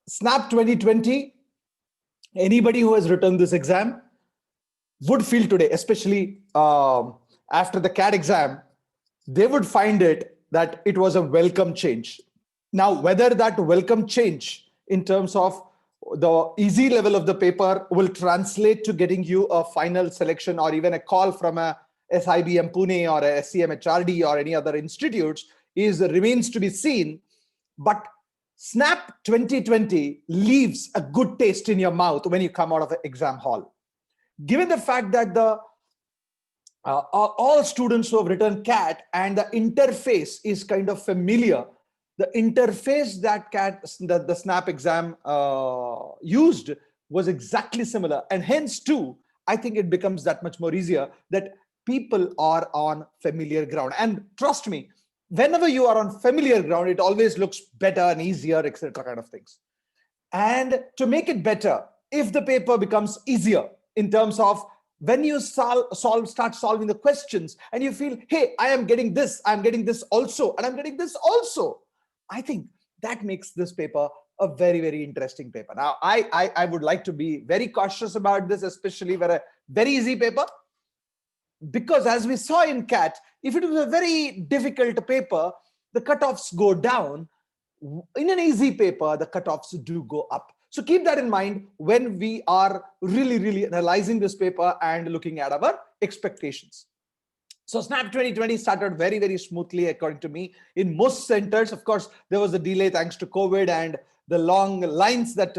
Snap 2020, anybody who has written this exam would feel today, especially after the CAT exam, they would find it that it was a welcome change. Now, whether that welcome change in terms of the easy level of the paper will translate to getting you a final selection or even a call from a SIBM Pune or a SCM HRD or any other institutes is remains to be seen. But Snap 2020 leaves a good taste in your mouth when you come out of the exam hall. Given the fact that all students who have written CAT and the interface is kind of familiar, the interface that the Snap exam used was exactly similar, and hence too, I think it becomes that much more easier that people are on familiar ground. And trust me, whenever you are on familiar ground, it always looks better and easier, etc. kind of things. And to make it better, if the paper becomes easier in terms of when you start solving the questions and you feel, hey, I'm getting this also, and I'm getting this also, I think that makes this paper a very, very interesting paper. Now, I would like to be very cautious about this, especially for a very easy paper, because as we saw in CAT, if it was a very difficult paper, the cutoffs go down. In an easy paper, the cutoffs do go up. So keep that in mind when we are really, really analyzing this paper and looking at our expectations. So Snap 2020 started very, very smoothly, according to me, in most centers. Of course, there was a delay thanks to COVID and the long lines that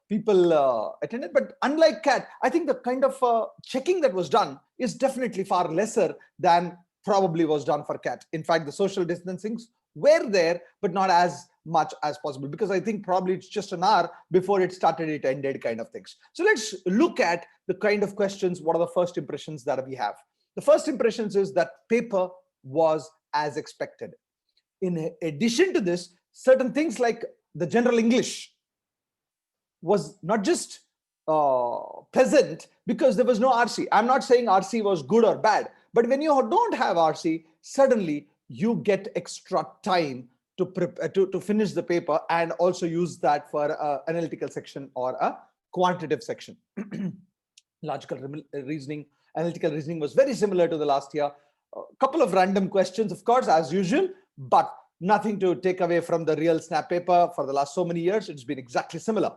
people attended. But unlike CAT, I think the kind of checking that was done is definitely far lesser than probably was done for CAT. In fact, the social distancings were there, but not as much as possible, because I think probably it's just an hour before it started, it ended kind of things. So let's look at the kind of questions. What are the first impressions that we have? The first impressions is that paper was as expected. In addition to this, certain things like the general English was not just present because there was no RC. I'm not saying RC was good or bad, but when you don't have RC, suddenly you get extra time to finish the paper and also use that for analytical section or a quantitative section. Logical reasoning, analytical reasoning was very similar to the last year. A couple of random questions, of course, as usual, but nothing to take away from the real Snap paper. For the last so many years, it's been exactly similar.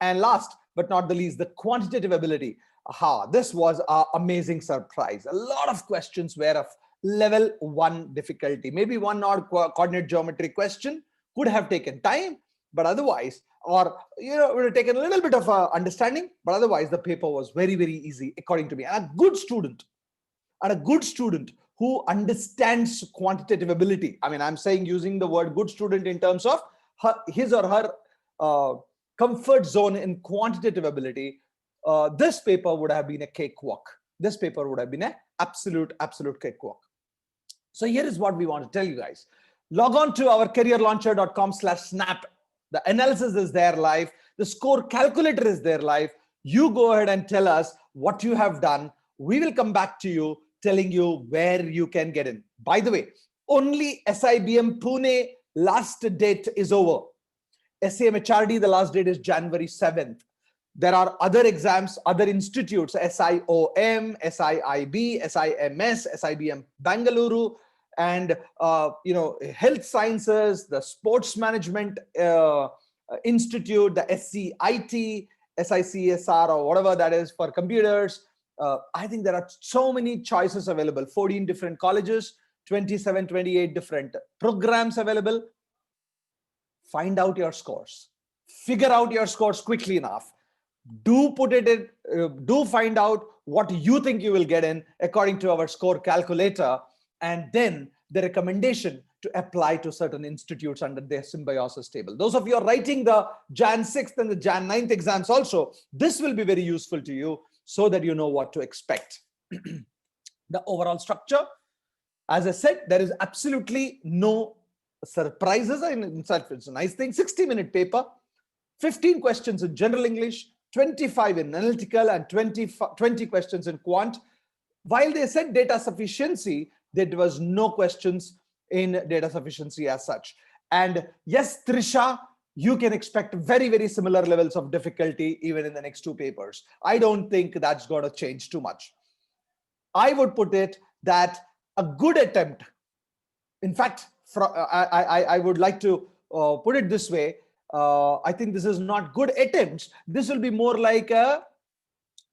And last but not the least, the quantitative ability. This was an amazing surprise. A lot of questions were of level 1 difficulty. Maybe one odd coordinate geometry question could have taken time, but otherwise, or it would have taken a little bit of understanding, but otherwise the paper was very, very easy, according to me. And a good student who understands quantitative ability. I mean, I'm saying using the word good student in terms of his or her comfort zone in quantitative ability, this paper would have been a cakewalk. This paper would have been an absolute cakewalk. So here is what we want to tell you guys. Log on to our careerlauncher.com/snap. The analysis is there live. The score calculator is there live. You go ahead and tell us what you have done. We will come back to you telling you where you can get in. By the way, only SIBM Pune last date is over. SCM HRD, the last date is January 7th. There are other exams, other institutes, SIOM, SIIB, SIMS, SIBM Bangalore, and health sciences, the sports management institute, the SCIT, SICSR, or whatever that is for computers. I think there are so many choices available, 14 different colleges, 27, 28 different programs available. Find out your scores, figure out your scores quickly enough. Do put it in, do find out what you think you will get in according to our score calculator, and then the recommendation to apply to certain institutes under their symbiosis table. Those of you are writing the Jan 6th and the Jan 9th exams also, this will be very useful to you so that you know what to expect. The overall structure, as I said, there is absolutely no surprises in such. It's a nice thing. 60-minute paper, 15 questions in general English, 25 in analytical, and 20 questions in quant. While they said data sufficiency, there was no questions in data sufficiency as such. And yes, Trisha, you can expect very, very similar levels of difficulty even in the next two papers. I don't think that's going to change too much. I would put it that a good attempt, in fact, I would like to put it this way. I think this is not good attempts. This will be more like a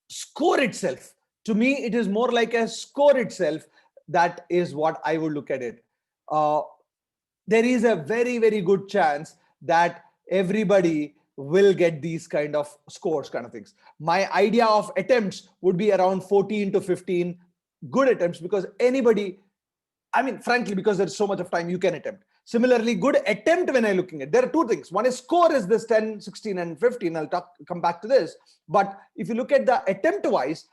score itself. To me, it is more like a score itself. That is what I would look at it. There is a very, very good chance that everybody will get these kind of scores, kind of things. My idea of attempts would be around 14 to 15 good attempts, because anybody, I mean, frankly, because there's so much of time, you can attempt. Similarly, good attempt when I'm looking at, there are two things. One is score is this 10, 16, and 15. I'll come back to this. But if you look at the attempt wise,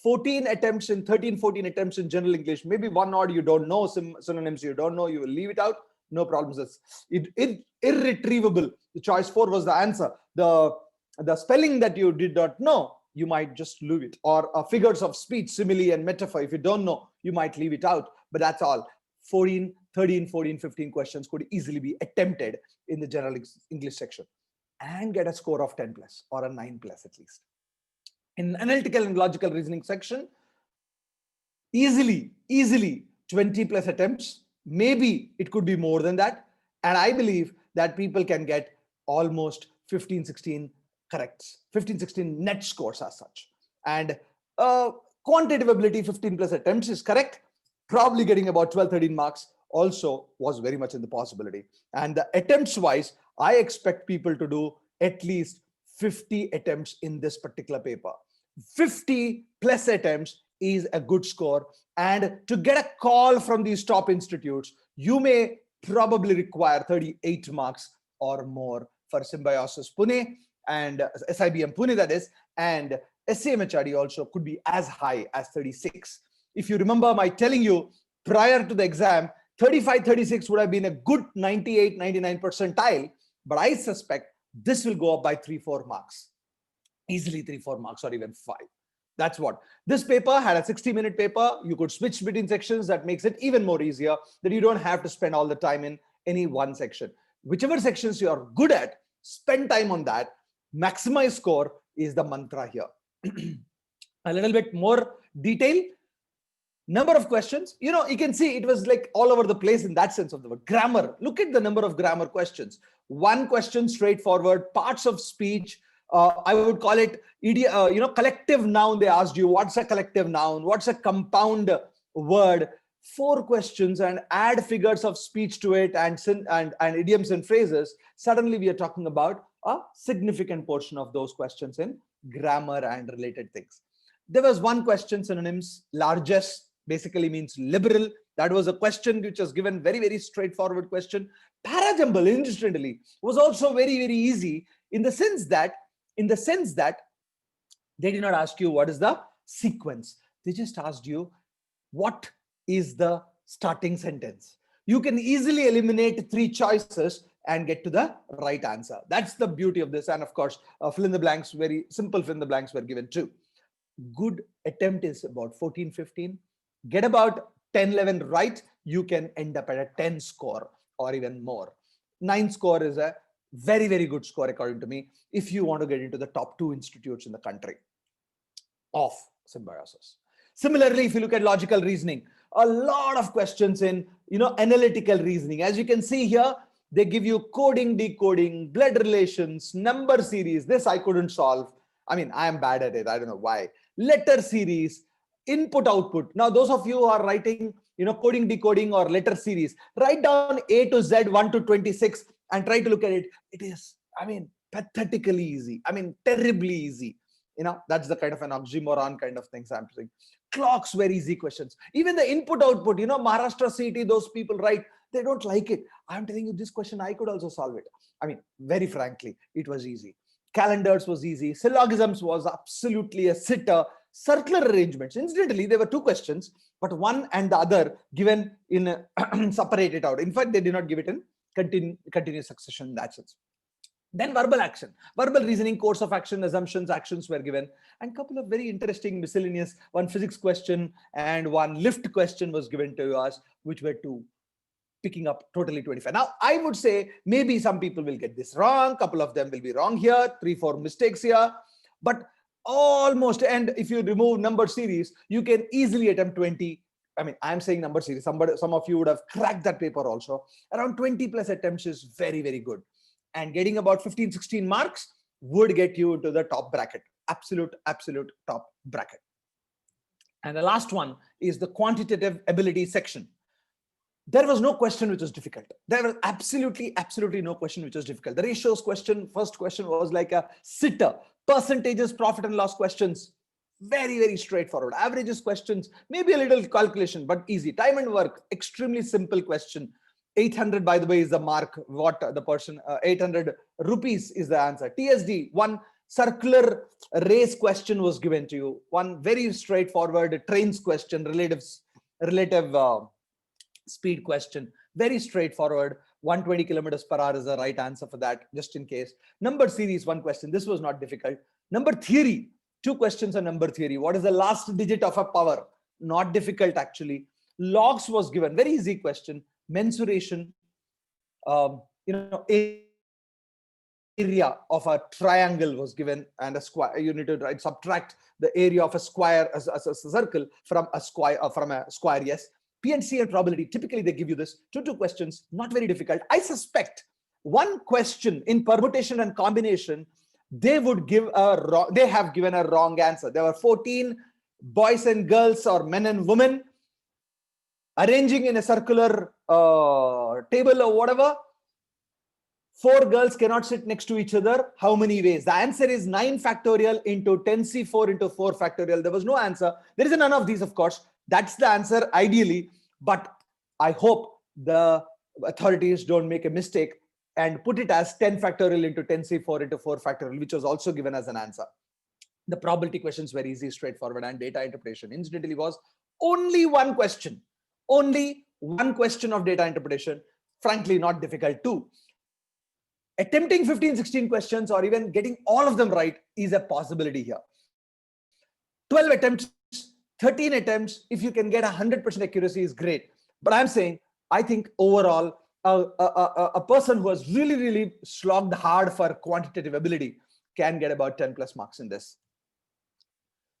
14 attempts in 13, 14 attempts in general English, maybe one odd you don't know, synonyms you don't know, you will leave it out. No problems. It's irretrievable. The choice 4 was the answer. The spelling that you did not know, you might just leave it. Or figures of speech, simile and metaphor, if you don't know, you might leave it out. But that's all. 14, 13, 14, 15 questions could easily be attempted in the general English section and get a score of 10 plus or a 9 plus at least. In analytical and logical reasoning section, easily 20 plus attempts. Maybe it could be more than that. And I believe that people can get almost 15, 16 corrects, 15, 16 net scores as such. And quantitative ability, 15 plus attempts is correct. Probably getting about 12, 13 marks also was very much in the possibility. And the attempts wise, I expect people to do at least 50 attempts in this particular paper. 50 plus attempts is a good score. And to get a call from these top institutes, you may probably require 38 marks or more for Symbiosis Pune and SIBM Pune, that is, and SCMHRD also could be as high as 36. If you remember my telling you prior to the exam, 35, 36 would have been a good 98, 99 percentile, but I suspect this will go up by 3-4 marks. Easily 3-4 marks or even 5. That's what. This paper had a 60-minute paper. You could switch between sections. That makes it even more easier, that you don't have to spend all the time in any one section. Whichever sections you are good at, spend time on that. Maximize score is the mantra here. A little bit more detail. Number of questions, you can see it was like all over the place in that sense of the word. Grammar, look at the number of grammar questions. One question straightforward, parts of speech. I would call it, collective noun. They asked you, what's a collective noun? What's a compound word? 4 questions and add figures of speech to it and idioms and phrases. Suddenly we are talking about a significant portion of those questions in grammar and related things. There was one question, synonyms, largest basically means liberal. That was a question which was given, very, very straightforward question. Parajumble, incidentally, was also very, very easy in the sense that they did not ask you what is the sequence. They just asked you what is the starting sentence. You can easily eliminate 3 choices and get to the right answer. That's the beauty of this. And of course, fill in the blanks, very simple fill in the blanks were given too. Good attempt is about 14, 15. Get about 10, 11 right, you can end up at a 10 score or even more. 9 score is a very, very good score according to me, if you want to get into the top 2 institutes in the country of Symbiosis. Similarly, if you look at logical reasoning, a lot of questions in analytical reasoning. As you can see here, they give you coding, decoding, blood relations, number series. This I couldn't solve. I mean, I am bad at it. I don't know why. Letter series, input, output. Now, those of you who are writing, coding, decoding or letter series, write down A to Z, 1 to 26 and try to look at it. It is, pathetically easy. Terribly easy. That's the kind of an oxymoron kind of things I'm saying. Clocks were easy questions. Even the input, output, Maharashtra CT, those people write, they don't like it. I'm telling you, this question, I could also solve it. Very frankly, it was easy. Calendars was easy. Syllogisms was absolutely a sitter. Circular arrangements. Incidentally, there were 2 questions, but one and the other given in separated out. In fact, they did not give it in continuous succession in that sense. Then verbal action, verbal reasoning, course of action, assumptions, actions were given, and a couple of very interesting miscellaneous, one physics question and one lift question was given to us, which were 2 picking up totally 25. Now, I would say maybe some people will get this wrong. Couple of them will be wrong here, 3-4 mistakes here, but almost. And if you remove number series, you can easily attempt 20. I mean, I'm saying number series. Some of you would have cracked that paper also. Around 20 plus attempts is very, very good. And getting about 15, 16 marks would get you into the top bracket. Absolute top bracket. And the last one is the quantitative ability section. There was no question which was difficult. There was absolutely no question which was difficult. The ratios question, first question was like a sitter. Percentages, profit and loss questions, very, very straightforward. Averages questions, maybe a little calculation, but easy. Time and work, extremely simple question. 800, by the way, is the mark. What the person, 800 rupees is the answer. TSD, one circular race question was given to you. One very straightforward trains question, relative speed question, very straightforward. 120 kilometers per hour is the right answer for that, just in case. Number series, one question. This was not difficult. Number theory, two questions on number theory. What is the last digit of a power? Not difficult, actually. Logs was given, very easy question. Mensuration, area of a triangle was given, and a square. You need to subtract the area of a square, as a circle, from a square. Yes. PNC and probability, typically they give you this. Two questions, not very difficult. I suspect one question in permutation and combination, they would give they have given a wrong answer. There were 14 boys and girls, or men and women, arranging in a circular table or whatever. 4 girls cannot sit next to each other. How many ways? The answer is 9 factorial into 10c4 into 4 factorial. There was no answer. There is none of these, of course. That's the answer ideally, but I hope the authorities don't make a mistake and put it as 10 factorial into 10c4 into 4 factorial, which was also given as an answer. The probability questions were easy, straightforward, and data interpretation, incidentally, was only one question. Only one question of data interpretation. Frankly, not difficult too. Attempting 15, 16 questions, or even getting all of them right, is a possibility here. 12 attempts, 13 attempts, if you can get 100% accuracy, is great. But I'm saying, I think overall, a person who has really slogged hard for quantitative ability can get about 10 plus marks in this.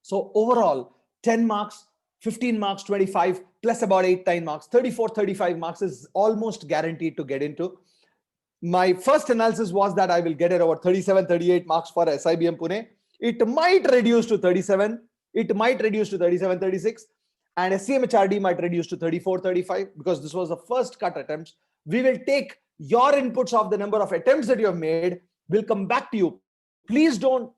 So overall, 10 marks, 15 marks, 25, plus about 8-9 marks, 34, 35 marks is almost guaranteed to get into. My first analysis was that I will get it over 37, 38 marks for SIBM Pune. It might reduce to 37. It might reduce to 37, 36. And SCMHRD might reduce to 34, 35, because this was the first cut attempts. We will take your inputs of the number of attempts that you have made. We'll come back to you. Please don't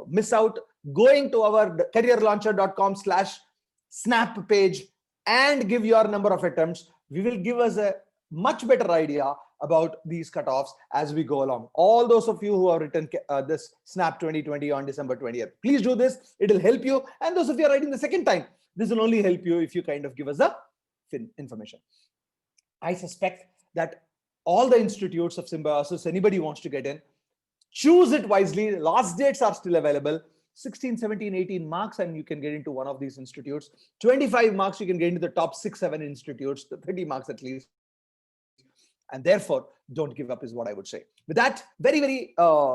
miss out going to our careerlauncher.com/snap page and give your number of attempts. We will give us a much better idea about these cutoffs as we go along. All those of you who have written this Snap 2020 on December 20th, please do this. It will help you. And those of you are writing the second time, this will only help you if you kind of give us the information. I suspect that all the institutes of Symbiosis, anybody wants to get in, choose it wisely. Last dates are still available. 16, 17, 18 marks, and you can get into one of these institutes. 25 marks, you can get into the top 6-7 institutes, the 30 marks at least. And therefore, don't give up is what I would say. With that, very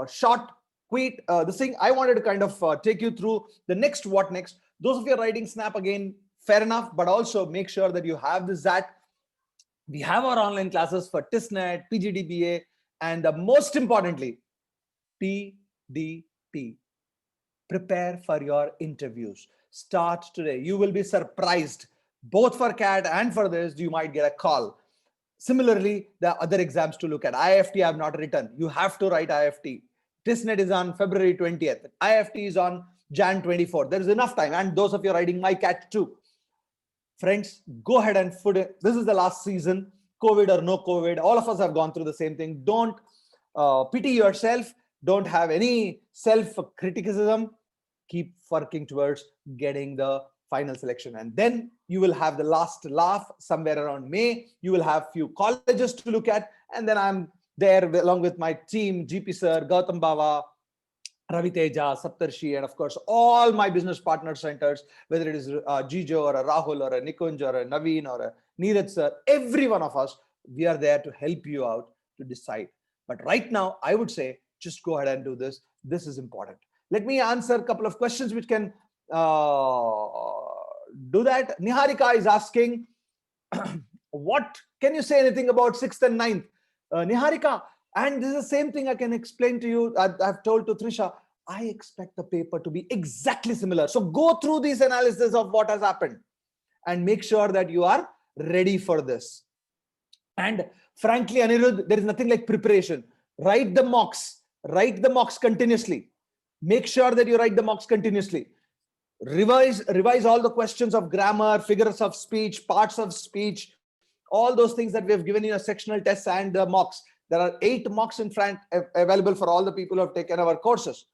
short, quick, this thing, I wanted to kind of take you through the next what next. Those of you writing Snap, again, fair enough, but also make sure that you have this ZAT. We have our online classes for TISNET, PGDBA, and most importantly, PDP. Prepare for your interviews. Start today. You will be surprised. Both for CAT and for this, you might get a call. Similarly, there are other exams to look at. IFT I have not written. You have to write IFT. TISNET is on February 20th. IFT is on Jan 24th. There is enough time. And those of you writing MyCAT too. Friends, go ahead and put it. This is the last season, COVID or no COVID. All of us have gone through the same thing. Don't pity yourself. Don't have any self-criticism. Keep working towards getting the final selection. And then you will have the last laugh somewhere around May. You will have few colleges to look at. And then I'm there along with my team, GP Sir, Gautam Bava, Ravi Teja, Saptarshi, and of course, all my business partner centers, whether it is Jijo or a Rahul or a Nikunj or a Naveen or a Neeraj sir, every one of us, we are there to help you out to decide. But right now, I would say, just go ahead and do this. This is important. Let me answer a couple of questions which can do that. Niharika is asking, what can you say anything about 6th and 9th? Niharika, and this is the same thing I can explain to you. I've told to Trisha, I expect the paper to be exactly similar. So go through this analysis of what has happened and make sure that you are ready for this. And frankly, Anirudh, there is nothing like preparation. Write the mocks continuously. Make sure that you write the mocks continuously. Revise all the questions of grammar, figures of speech, parts of speech, all those things that we have given in a sectional tests and the mocks. There are 8 mocks in front available for all the people who have taken our courses.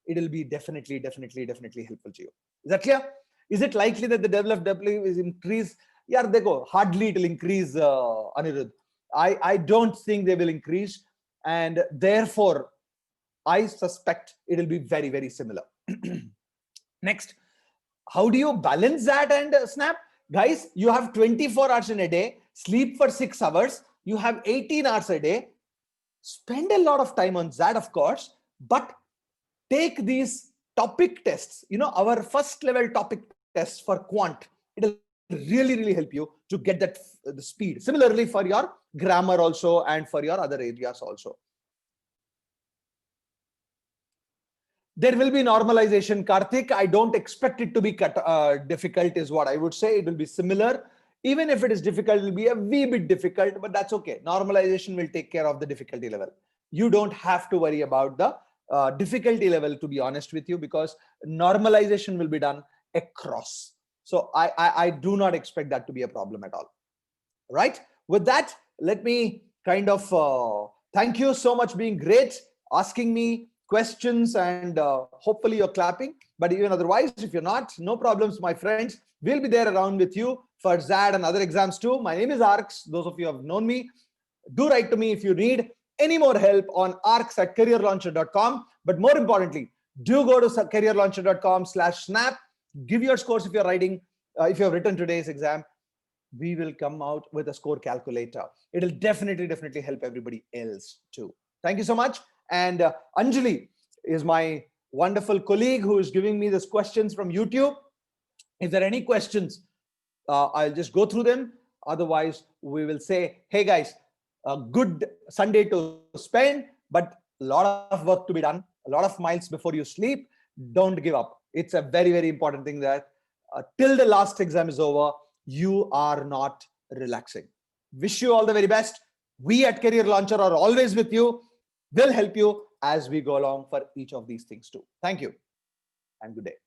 It will be definitely helpful to you. Is that clear? Is it likely that the level of W is increased? Yeah, they go. Hardly it will increase, Anirudh. I don't think they will increase. And therefore, I suspect it will be very similar. Next, how do you balance that and snap? Guys, you have 24 hours in a day, sleep for 6 hours. You have 18 hours a day. Spend a lot of time on that, of course, but take these topic tests, our first level topic tests for quant. It'll really help you to get that the speed. Similarly for your grammar also and for your other areas also. There will be normalization, Karthik. I don't expect it to be difficult is what I would say. It will be similar. Even if it is difficult, it will be a wee bit difficult, but that's okay. Normalization will take care of the difficulty level. You don't have to worry about the difficulty level, to be honest with you, because normalization will be done across. So I do not expect that to be a problem at all. Right? With that, let me kind of thank you so much, being great, asking me questions, and hopefully you're clapping. But even otherwise, if you're not, no problems, my friends. We'll be there around with you for ZAD and other exams too. My name is Arks. Those of you who have known me, do write to me if you need any more help on arks@careerlauncher.com. But more importantly, do go to careerlauncher.com/snap. Give your scores if you're writing, if you have written today's exam. We will come out with a score calculator. It'll definitely help everybody else too. Thank you so much. And Anjali is my wonderful colleague who is giving me these questions from YouTube. If there are any questions, I'll just go through them. Otherwise, we will say, hey guys, a good Sunday to spend, but a lot of work to be done, a lot of miles before you sleep. Don't give up. It's a very important thing that till the last exam is over, you are not relaxing. Wish you all the very best. We at Career Launcher are always with you. We'll help you as we go along for each of these things too. Thank you and good day.